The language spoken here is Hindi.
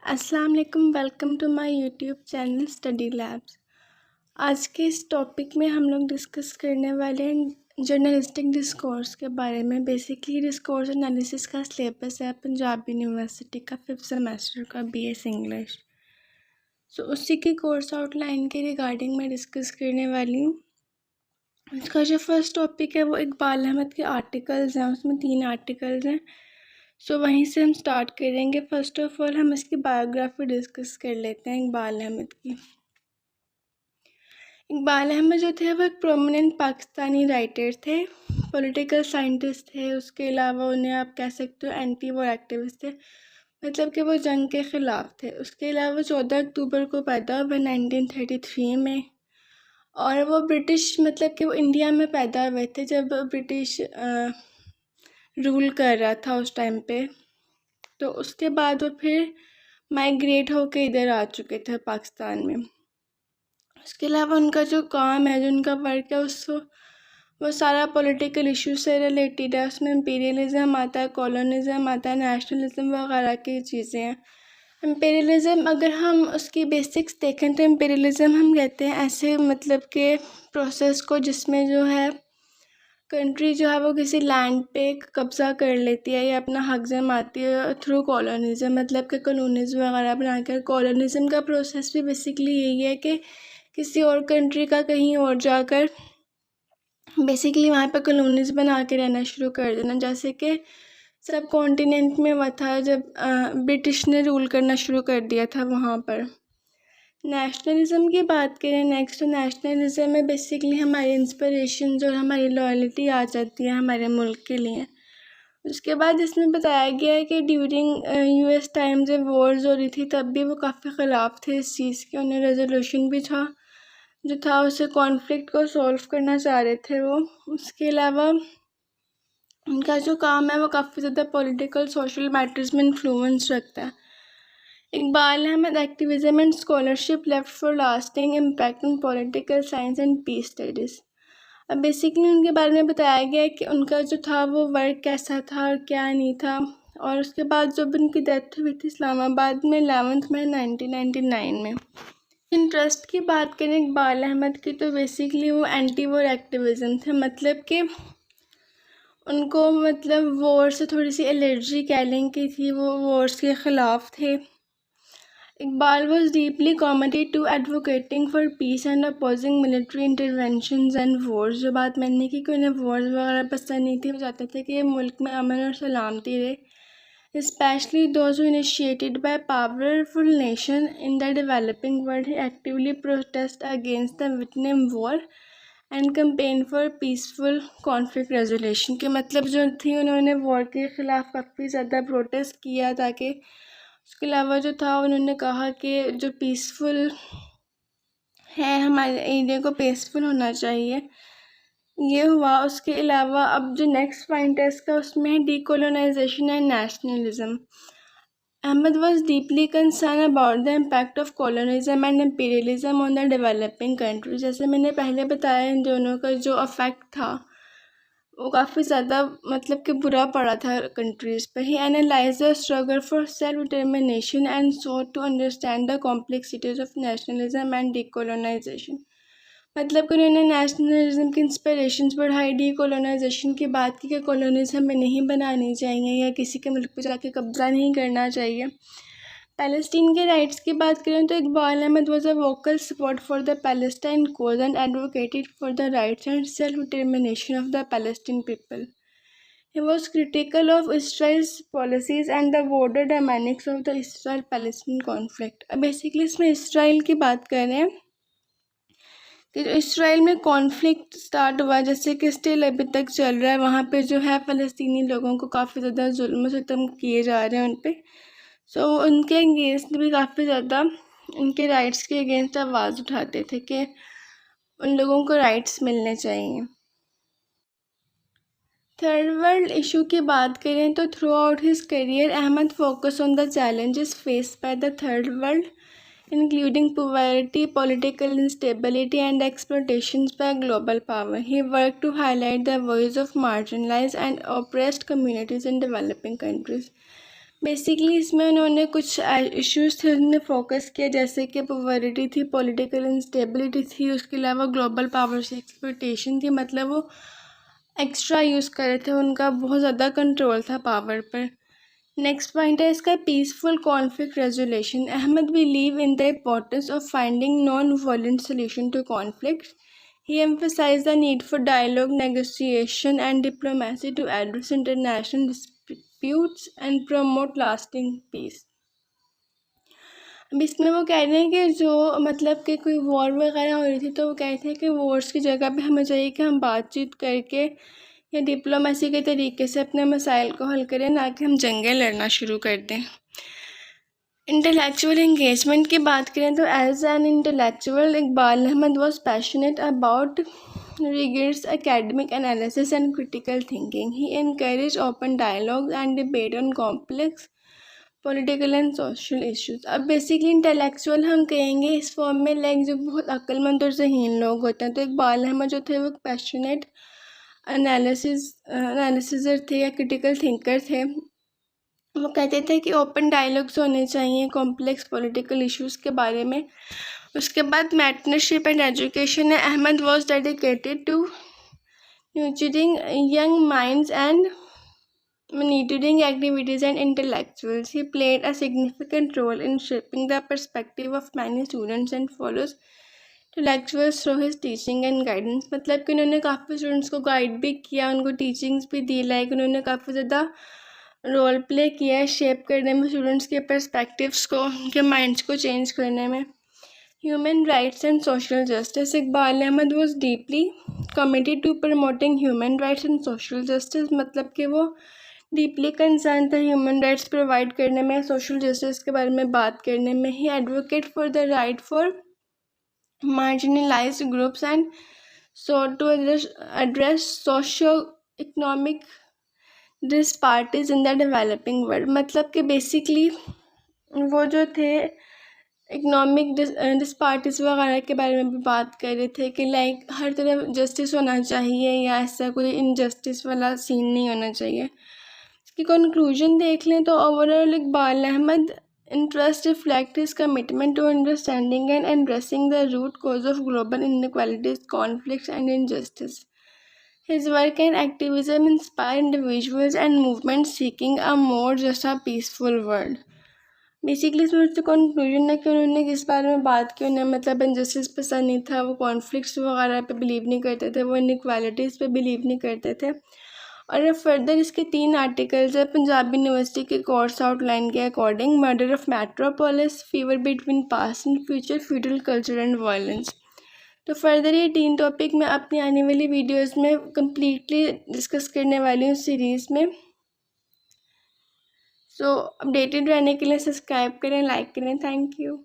अस्सलाम वालेकुम। Welcome to my YouTube channel Study Labs. आज के इस टॉपिक में हम लोग डिस्कस करने वाले हैं जर्नलिस्टिक डिस्कोर्स के बारे में। बेसिकली डिस्कोर्स एनालिसिस का सिलेबस है पंजाब यूनिवर्सिटी का 5th सेमेस्टर का BS इंग्लिश। सो उसी की कोर्स आउटलाइन के रिगार्डिंग मैं डिस्कस करने वाली हूँ। इसका जो फर्स्ट टॉपिक है वो इकबाल अहमद के आर्टिकल्स हैं, उसमें 3 आर्टिकल्स हैं। सो वहीं से हम स्टार्ट करेंगे। फर्स्ट ऑफ ऑल हम इसकी बायोग्राफी डिस्कस कर लेते हैं इकबाल अहमद की। इकबाल अहमद जो थे वो एक प्रोमिनेंट पाकिस्तानी राइटर थे, पॉलिटिकल साइंटिस्ट थे। उसके अलावा उन्हें आप कह सकते हो एंटी वॉर एक्टिविस्ट थे, मतलब कि वो जंग के ख़िलाफ़ थे। उसके अलावा 14 अक्टूबर को पैदा हुए 1933 में, और वो ब्रिटिश मतलब कि वो इंडिया में पैदा हुए थे जब ब्रिटिश रूल कर रहा था उस टाइम पे। तो उसके बाद वो फिर माइग्रेट होके इधर आ चुके थे पाकिस्तान में। उसके अलावा उनका जो काम है, जो उनका वर्क है, उसको वो सारा पॉलिटिकल इशू से रिलेटेड है। उसमें इम्पीरियलिज़म आता है, कॉलोनिज़म आता है, नेशनलिज़म वगैरह की चीज़ें हैं। इम्पीरियलिज़म अगर हम उसकी बेसिक्स देखें तो इम्पीरियलिज़म हम कहते हैं ऐसे मतलब के प्रोसेस को जिसमें जो है कंट्री जो है वो किसी लैंड पे कब्ज़ा कर लेती है या अपना हक जमाती है थ्रू कॉलोनिज़म, मतलब कि कॉलोनीज़ वगैरह बनाकर। कॉलोनिज़म का प्रोसेस भी बेसिकली यही है कि किसी और कंट्री का कहीं और जाकर बेसिकली वहाँ पे कॉलोनीज़ बना के रहना शुरू कर देना। जैसे कि सब कॉन्टिनेंट में हुआ था जब ब्रिटिश ने रूल करना शुरू कर दिया था वहाँ पर। नेशनलिज़म की बात करें नेक्स्ट, तो नेशनलिज़म में बेसिकली हमारी इंस्पिरेशन और हमारी लॉयल्टी आ जाती है हमारे मुल्क के लिए। उसके बाद इसमें बताया गया है कि ड्यूरिंग US टाइम जब वॉर्स हो रही थी तब भी वो काफ़ी ख़िलाफ़ थे इस चीज़ के। उन्हें रेजोल्यूशन भी था जो था उसे कॉन्फ्लिक्ट को सॉल्व करना चाह रहे थे वो। उसके अलावा उनका जो काम है वो काफ़ी ज़्यादा पॉलिटिकल सोशल मैटर्स में इन्फ्लुएंस रखता है। Iqbal Ahmad activism and scholarship left for lasting impact on political science and peace studies. अब बेसिकली उनके बारे में बताया गया है कि उनका जो था वो वर्क कैसा था और क्या नहीं था। और उसके बाद जब उनकी डेथ हुई थी इस्लामाबाद में 11 मई 1999 में। इंटरेस्ट की बात करें इकबाल अहमद की तो बेसिकली वो एंटी वॉर एक्टिविज़म थे, मतलब कि उनको मतलब वॉर से थोड़ी सी एलर्जी कह लें कि थी, वो वॉर्स के ख़िलाफ़ थे। Iqbal was deeply committed to advocating for peace and opposing military interventions and wars। जो बात मैंने की कि उन्हें wars वगैरह पसंद नहीं थी, वो चाहते थे कि मुल्क में अमन और सलामती रहे, especially those who initiated by powerful nation in the developing world। He actively protest against the Vietnam War and campaign for peaceful conflict resolution। के मतलब जो थी उन्होंने वॉर के ख़िलाफ़ काफ़ी ज़्यादा प्रोटेस्ट किया ताकि उसके अलावा जो था उन्होंने कहा कि जो पीसफुल है हमारे एरिया को पीसफुल होना चाहिए, ये हुआ। उसके अलावा अब जो नेक्स्ट पॉइंट है इसका उसमें है decolonization and nationalism. Ahmad was deeply concern about the impact of colonialism and imperialism on the developing country. जैसे मैंने पहले बताया इन दोनों का जो अफेक्ट था वो काफ़ी ज़्यादा मतलब कि बुरा पड़ा था कंट्रीज़ पर। He analyse the struggle for self determination and sought to understand the complexities of nationalism and decolonisation. मतलब कि उन्होंने नेशनलिज्म की इंस्पिरेशंस बढ़ाई, डीकोलोनाइजेशन की बात की कि कॉलोनीज हमें नहीं बनानी चाहिए या किसी के मुल्क पर जाके कब्ज़ा नहीं करना चाहिए। पैलेस्टीन के राइट्स की बात करें तो Iqbal Ahmad was a vocal support for the Palestine cause and advocated for the rights and self determination of the Palestine people. He was critical of Israel's policies and the border dynamics of the Israel-Palestine conflict। अब बेसिकली इसमें इसराइल की बात कर रहे हैं कि जो इसराइल में कॉन्फ्लिक्ट स्टार्ट हुआ, जैसे कि स्टिल अभी तक चल रहा है, वहाँ पे जो है फ़लस्तीनी लोगों को काफ़ी ज़्यादा जुल्म सितम किए जा रहे हैं उन पर। सो उनके अगेंस्ट भी काफ़ी ज़्यादा उनके राइट्स के अगेंस्ट आवाज़ उठाते थे कि उन लोगों को राइट्स मिलने चाहिए। थर्ड वर्ल्ड इशू की बात करें तो throughout his career Ahmad focus on the challenges faced by the third world including poverty, political instability and exploitations by global power। He worked to highlight the voice of marginalized and oppressed communities in developing countries। Basically इसमें उन्होंने कुछ इश्यूज थे उन्होंने फोकस किया, जैसे कि पॉवर्टी थी, पॉलिटिकल इंस्टेबिलिटी थी, उसके अलावा ग्लोबल पावर से एक्सप्लॉयटेशन थी, मतलब वो एक्स्ट्रा यूज़ कर रहे थे, उनका बहुत ज़्यादा कंट्रोल था पावर पर। नेक्स्ट पॉइंट है इसका peaceful conflict resolution. Ahmad believe in the importance of finding non violent solution to conflict. He emphasized the need for dialogue, negotiation, and diplomacy to address international disputes and promote lasting peace. अब इसमें वो कह रहे हैं कि जो मतलब कि कोई वॉर वगैरह हो रही थी तो वो कहते हैं कि वॉर्स की जगह पे हमें चाहिए कि हम बातचीत करके या डिप्लोमेसी के तरीके से अपने मसाइल को हल करें, ना कि हम जंगें लड़ना शुरू कर दें। इंटेलेक्चुअल एंगेजमेंट की बात करें तो as an intellectual Iqbal Ahmad was passionate about rigorous academic analysis and critical thinking. He encouraged open dialogue and debate on complex political and social issues. अब बेसिकली इंटेलेक्चुअल हम कहेंगे इस फॉर्म में लाइक जो बहुत अक्लमंद और ज़हीन लोग होते हैं, तो इकबाल अहमद जो थे वो पैशनेट एनालिसिसर थे या क्रिटिकल थिंकर थे। वो कहते थे कि ओपन डायलॉग्स होने चाहिए कॉम्प्लेक्स पॉलिटिकल इश्यूज़ के बारे में। उसके बाद मेंटरशिप एंड एजुकेशन है। Ahmad was dedicated to nurturing young minds and monitoring activities and intellectuals. He played a significant role in shaping the perspective of many students and follows intellectuals through his teaching and guidance. मतलब कि उन्होंने काफ़ी स्टूडेंट्स को गाइड भी किया, उनको टीचिंग्स भी दी, लाइक उन्होंने काफ़ी ज़्यादा रोल प्ले किया है शेप करने में स्टूडेंट्स के पर्सपेक्टिव्स को, उनके माइंड्स को चेंज करने में। Human rights and social justice. Iqbal Ahmad was deeply committed to promoting human rights and social justice, मतलब कि वो डीपली कंसर्न था ह्यूमन राइट्स प्रोवाइड करने में, सोशल जस्टिस के बारे में बात करने में। He advocate for the right for marginalised groups and so to address socio economic disparities in the developing world, मतलब कि बेसिकली वो जो थे इकोनॉमिक डिस्पैरिटीज़ वगैरह के बारे में भी बात कर रहे थे कि लाइक हर तरफ जस्टिस होना चाहिए या ऐसा कोई इनजस्टिस वाला सीन नहीं होना चाहिए। इसकी कंक्लूजन देख लें तो overall Iqbal Ahmad interest reflect his commitment to understanding and addressing the root cause of global inequalities, conflicts and injustice. His work and activism inspire individuals and movements seeking a more just a peaceful world. Basically इसमें उससे कंक्लूजन है कि उन्होंने किस बारे में बात की, उन्हें मतलब इनजस्टिस पसंद नहीं था, वो कॉन्फ्लिक्ट्स वगैरह पे बिलीव नहीं करते थे, वो इनइक्वालिटीज़ पे बिलीव नहीं करते थे। और फर्दर इसके 3 आर्टिकल्स है पंजाब यूनिवर्सिटी के कोर्स आउटलाइन के according. Murder of metropolis, fever between past and future, feudal culture and violence. तो फर्दर ये 3 टॉपिक मैं अपनी आने वाली वीडियोज़ में कम्प्लीटली डिस्कस करने वाली हूँ सीरीज़ में। सो अपडेटेड रहने के लिए सब्सक्राइब करें, लाइक करें। Thank you.